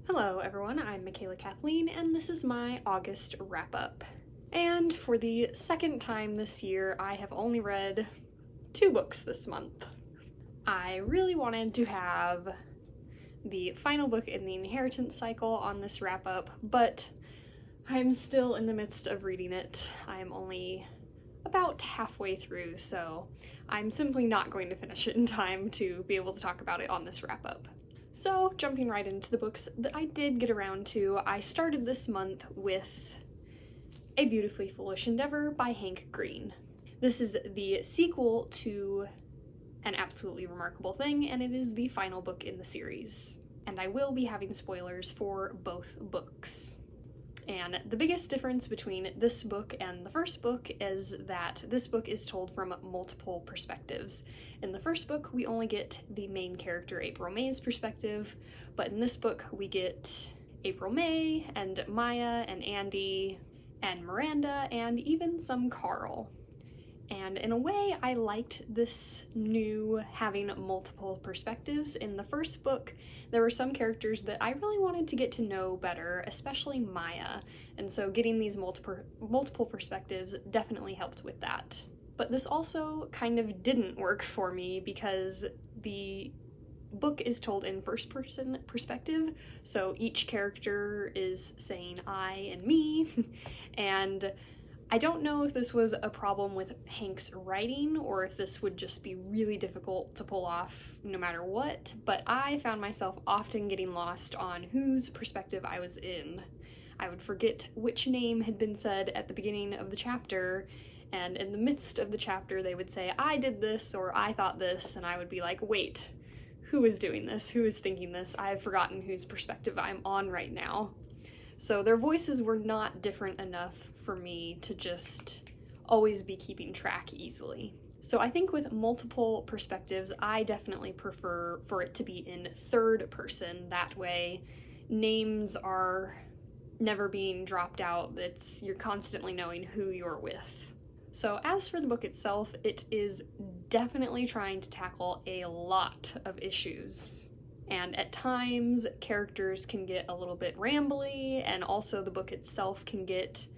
Hello everyone, I'm Michaela Kathleen, and this is my August wrap-up. And for the second time this year, I have only read 2 books this month. I really wanted to have the final book in the Inheritance cycle on this wrap-up, but I'm still in the midst of reading it. I am only about halfway through, so I'm simply not going to finish it in time to be able to talk about it on this wrap-up. So, jumping right into the books that I did get around to, I started this month with A Beautifully Foolish Endeavor by Hank Green. This is the sequel to An Absolutely Remarkable Thing, and it is the final book in the series. And I will be having spoilers for both books. And the biggest difference between this book and the first book is that this book is told from multiple perspectives. In the first book, we only get the main character April May's perspective, but in this book, we get April May and Maya and Andy and Miranda and even some Carl. And in a way, I liked this new having multiple perspectives. In the first book, there were some characters that I really wanted to get to know better, especially Maya, and so getting these multiple perspectives definitely helped with that. But this also kind of didn't work for me because the book is told in first-person perspective, so each character is saying I and me, and I don't know if this was a problem with Hank's writing or if this would just be really difficult to pull off no matter what, but I found myself often getting lost on whose perspective I was in. I would forget which name had been said at the beginning of the chapter, and in the midst of the chapter they would say, I did this or I thought this, and I would be like, wait, who is doing this? Who is thinking this? I've forgotten whose perspective I'm on right now. So their voices were not different enough for me to just always be keeping track easily. So I think with multiple perspectives, I definitely prefer for it to be in third person. That way, names are never being dropped out. You're constantly knowing who you're with. So as for the book itself, it is definitely trying to tackle a lot of issues. And at times, characters can get a little bit rambly, and also the book itself can get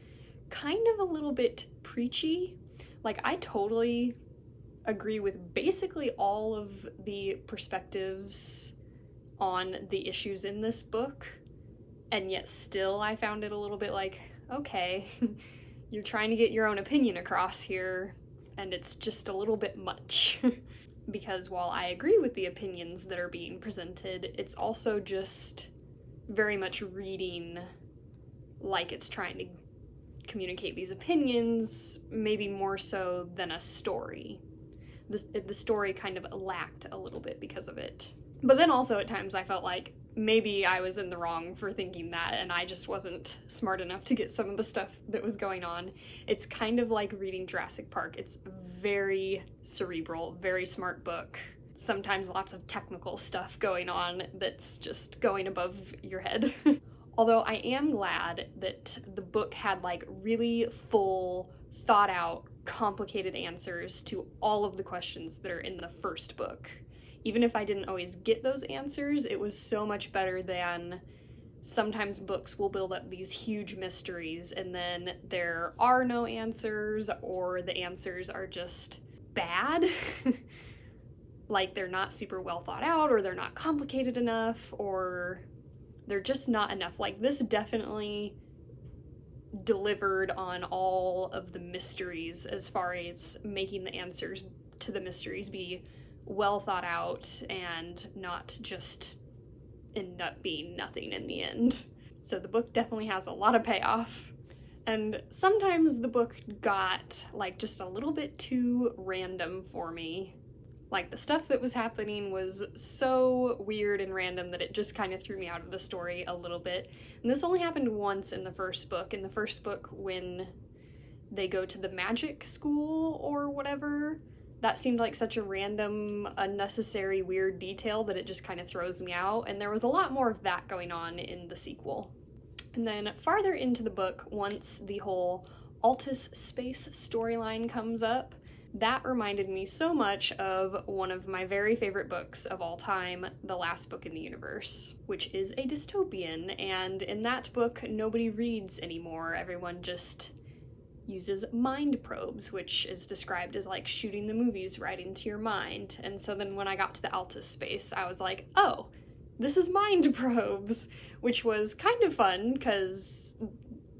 kind of a little bit preachy. Like, I totally agree with basically all of the perspectives on the issues in this book, and yet still I found it a little bit like, okay, you're trying to get your own opinion across here, and it's just a little bit much. Because while I agree with the opinions that are being presented, it's also just very much reading like it's trying to communicate these opinions, maybe more so than a story. The story kind of lacked a little bit because of it. But then also at times I felt like maybe I was in the wrong for thinking that, and I just wasn't smart enough to get some of the stuff that was going on. It's kind of like reading Jurassic Park. It's very cerebral, very smart book. Sometimes lots of technical stuff going on that's just going above your head. Although I am glad that the book had like really full, thought out, complicated answers to all of the questions that are in the first book. Even if I didn't always get those answers, it was so much better than sometimes books will build up these huge mysteries and then there are no answers, or the answers are just bad. Like they're not super well thought out, or they're not complicated enough, or they're just not enough. Like, this definitely delivered on all of the mysteries as far as making the answers to the mysteries be well thought out and not just end up being nothing in the end. So the book definitely has a lot of payoff. And sometimes the book got like just a little bit too random for me. Like, the stuff that was happening was so weird and random that it just kind of threw me out of the story a little bit. And this only happened once in the first book. In the first book, when they go to the magic school or whatever, that seemed like such a random, unnecessary, weird detail that it just kind of throws me out. And there was a lot more of that going on in the sequel. And then farther into the book, once the whole Altus Space storyline comes up, That reminded me so much of one of my very favorite books of all time, The Last Book in the Universe, which is a dystopian, and in that book, nobody reads anymore. Everyone just uses mind probes, which is described as like shooting the movies right into your mind. And so then when I got to the Altus space, I was like, oh, this is mind probes, which was kind of fun because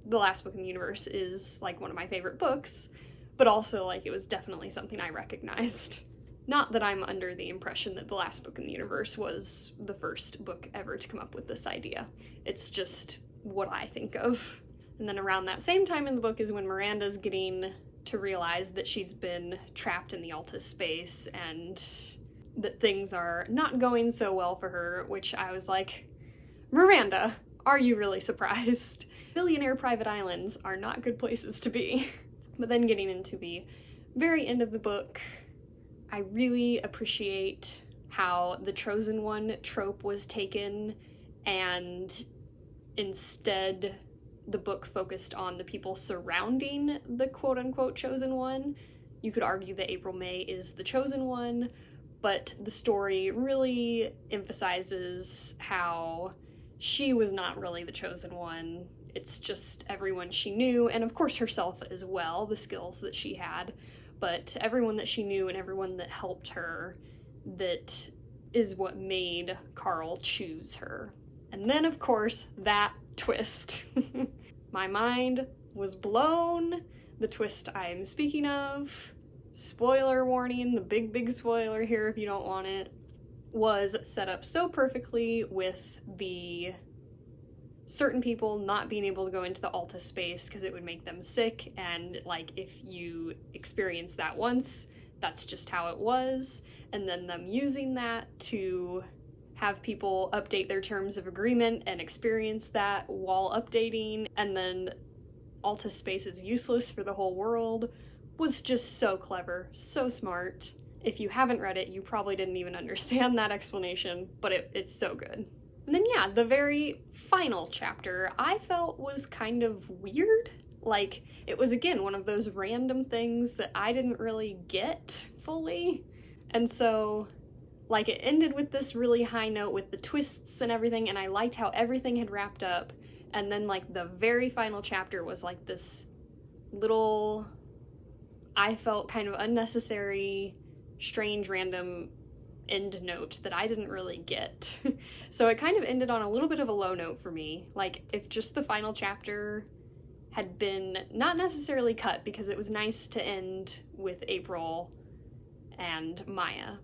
The Last Book in the Universe is like one of my favorite books, but also like it was definitely something I recognized. Not that I'm under the impression that The Last Book in the Universe was the first book ever to come up with this idea. It's just what I think of. And then around that same time in the book is when Miranda's getting to realize that she's been trapped in the Altus space and that things are not going so well for her, which I was like, Miranda, are you really surprised? Billionaire private islands are not good places to be. But then getting into the very end of the book, I really appreciate how the Chosen One trope was taken, and instead the book focused on the people surrounding the quote-unquote Chosen One. You could argue that April May is the Chosen One, but the story really emphasizes how she was not really the Chosen One. It's just everyone she knew, and of course herself as well, the skills that she had, but everyone that she knew and everyone that helped her, that is what made Carl choose her. And then, of course, that twist. My mind was blown. The twist I am speaking of, spoiler warning, the big spoiler here if you don't want it, was set up so perfectly with the certain people not being able to go into the Altus space because it would make them sick, and like if you experience that once, that's just how it was, and then them using that to have people update their terms of agreement and experience that while updating, and then Altus space is useless for the whole world, was just so clever, so smart. If you haven't read it, you probably didn't even understand that explanation, but it's so good. And then yeah, the very final chapter I felt was kind of weird. Like, it was again one of those random things that I didn't really get fully. And so, like, it ended with this really high note with the twists and everything, and I liked how everything had wrapped up. And then, like, the very final chapter was like this little, I felt kind of unnecessary, strange, random end note that I didn't really get. So it kind of ended on a little bit of a low note for me. Like, if just the final chapter had been not necessarily cut, because it was nice to end with April and Maya,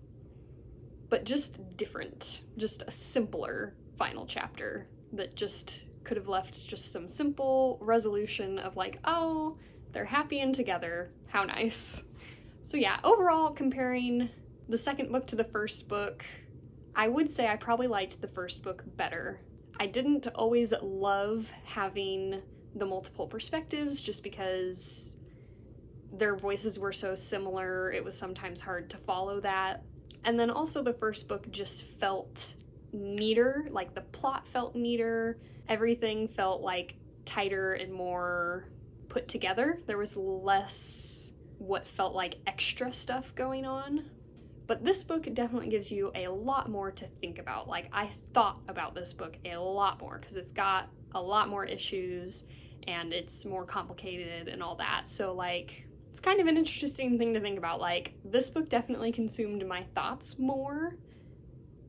but just different, just a simpler final chapter that just could have left just some simple resolution of like, oh, they're happy and together, how nice. So yeah, overall, comparing the second book to the first book, I would say I probably liked the first book better. I didn't always love having the multiple perspectives just because their voices were so similar. It was sometimes hard to follow that. And then also the first book just felt neater, like the plot felt neater. Everything felt like tighter and more put together. There was less what felt like extra stuff going on. But this book definitely gives you a lot more to think about. Like, I thought about this book a lot more because it's got a lot more issues and it's more complicated and all that. So, like, it's kind of an interesting thing to think about. Like, this book definitely consumed my thoughts more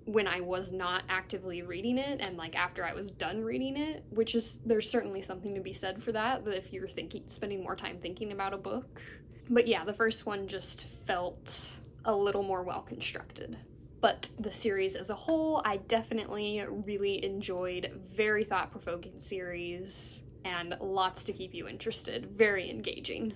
when I was not actively reading it and, like, after I was done reading it, which is, there's certainly something to be said for that if you're spending more time thinking about a book. But yeah, the first one just felt a little more well-constructed. But the series as a whole, I definitely really enjoyed. Very thought-provoking series, and lots to keep you interested. Very engaging.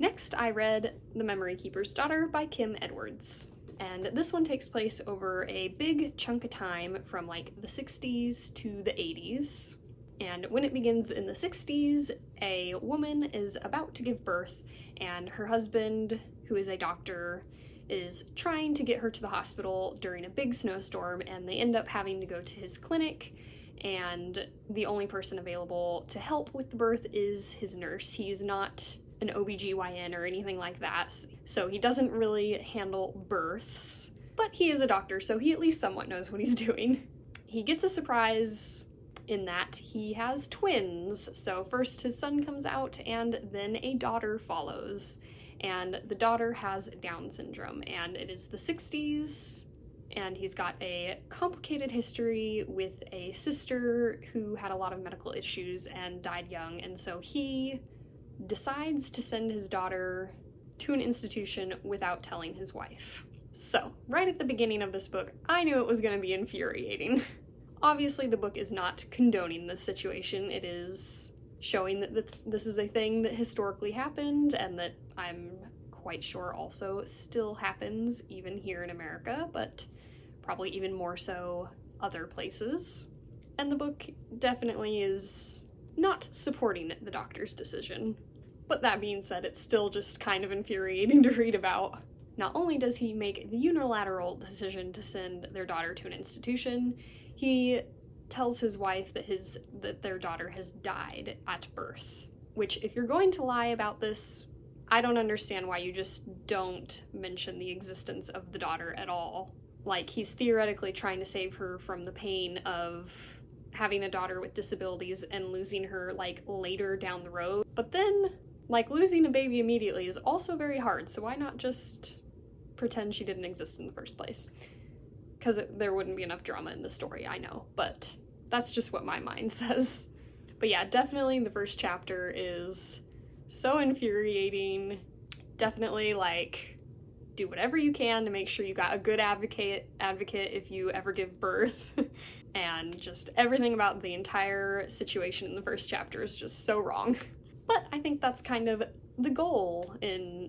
Next, I read The Memory Keeper's Daughter by Kim Edwards. And this one takes place over a big chunk of time from like the 60s to the 80s. And when it begins in the 60s, a woman is about to give birth, and her husband, who is a doctor, is trying to get her to the hospital during a big snowstorm, and they end up having to go to his clinic, and the only person available to help with the birth is his nurse. He's not an OBGYN or anything like that, so he doesn't really handle births, but he is a doctor, so he at least somewhat knows what he's doing. He gets a surprise in that he has twins. So first his son comes out and then a daughter follows. And the daughter has Down syndrome, and it is the 60s, and he's got a complicated history with a sister who had a lot of medical issues and died young, and so he decides to send his daughter to an institution without telling his wife. So, right at the beginning of this book, I knew it was going to be infuriating. Obviously, the book is not condoning this situation. It is showing that this is a thing that historically happened, and that I'm quite sure also still happens even here in America, but probably even more so other places. And the book definitely is not supporting the doctor's decision. But that being said, it's still just kind of infuriating to read about. Not only does he make the unilateral decision to send their daughter to an institution, he tells his wife that their daughter has died at birth. Which, if you're going to lie about this, I don't understand why you just don't mention the existence of the daughter at all. Like, he's theoretically trying to save her from the pain of having a daughter with disabilities and losing her, like, later down the road. But then, like, losing a baby immediately is also very hard, so why not just pretend she didn't exist in the first place? Because there wouldn't be enough drama in the story, I know, but that's just what my mind says. But yeah, definitely the first chapter is so infuriating. Definitely, like, do whatever you can to make sure you got a good advocate if you ever give birth. And just everything about the entire situation in the first chapter is just so wrong. But I think that's kind of the goal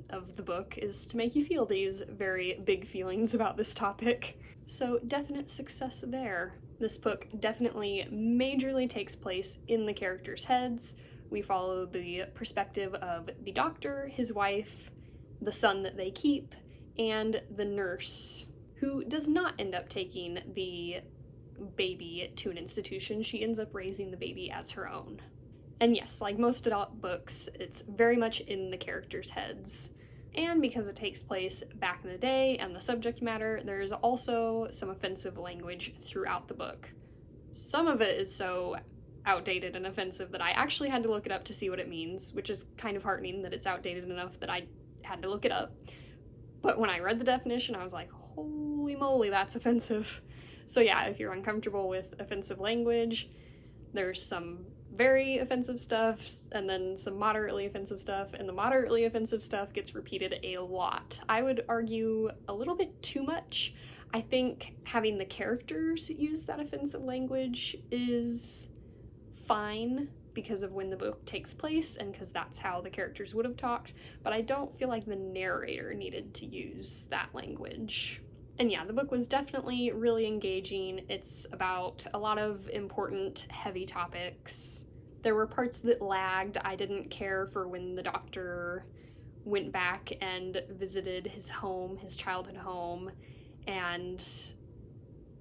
of the book, is to make you feel these very big feelings about this topic. So definite success there. This book definitely majorly takes place in the characters' heads. We follow the perspective of the doctor, his wife, the son that they keep, and the nurse, who does not end up taking the baby to an institution. She ends up raising the baby as her own. And yes, like most adult books, it's very much in the characters' heads. And because it takes place back in the day and the subject matter, there's also some offensive language throughout the book. Some of it is so outdated and offensive that I actually had to look it up to see what it means, which is kind of heartening that it's outdated enough that I had to look it up. But when I read the definition, I was like, holy moly, that's offensive. So yeah, if you're uncomfortable with offensive language, there's some very offensive stuff, and then some moderately offensive stuff, and the moderately offensive stuff gets repeated a lot. I would argue a little bit too much. I think having the characters use that offensive language is fine because of when the book takes place and because that's how the characters would have talked, but I don't feel like the narrator needed to use that language. And yeah, the book was definitely really engaging. It's about a lot of important, heavy topics. There were parts that lagged. I didn't care for when the doctor went back and visited his home, his childhood home, and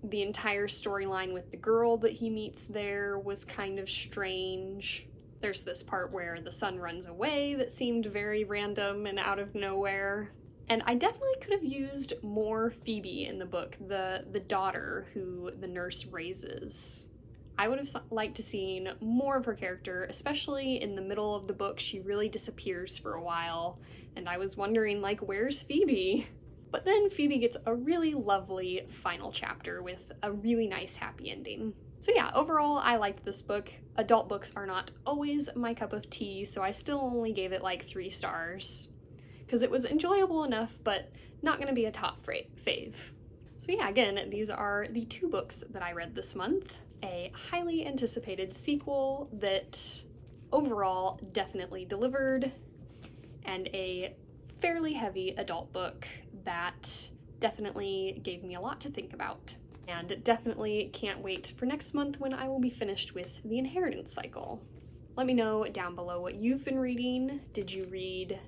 the entire storyline with the girl that he meets there was kind of strange. There's this part where the son runs away that seemed very random and out of nowhere. And I definitely could have used more Phoebe in the book, the daughter who the nurse raises. I would have liked to seen more of her character, especially in the middle of the book. She really disappears for a while, and I was wondering, like, where's Phoebe? But then Phoebe gets a really lovely final chapter with a really nice happy ending. So yeah, overall, I liked this book. Adult books are not always my cup of tea, so I still only gave it like 3 stars. Because it was enjoyable enough, but not going to be a top fave. So yeah, again, these are the 2 books that I read this month. A highly anticipated sequel that overall definitely delivered, and a fairly heavy adult book that definitely gave me a lot to think about. And definitely can't wait for next month when I will be finished with The Inheritance Cycle. Let me know down below what you've been reading. Did you read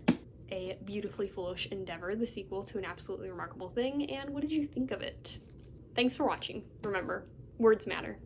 A Beautifully Foolish Endeavor, the sequel to An Absolutely Remarkable Thing, and what did you think of it? Thanks for watching. Remember, words matter.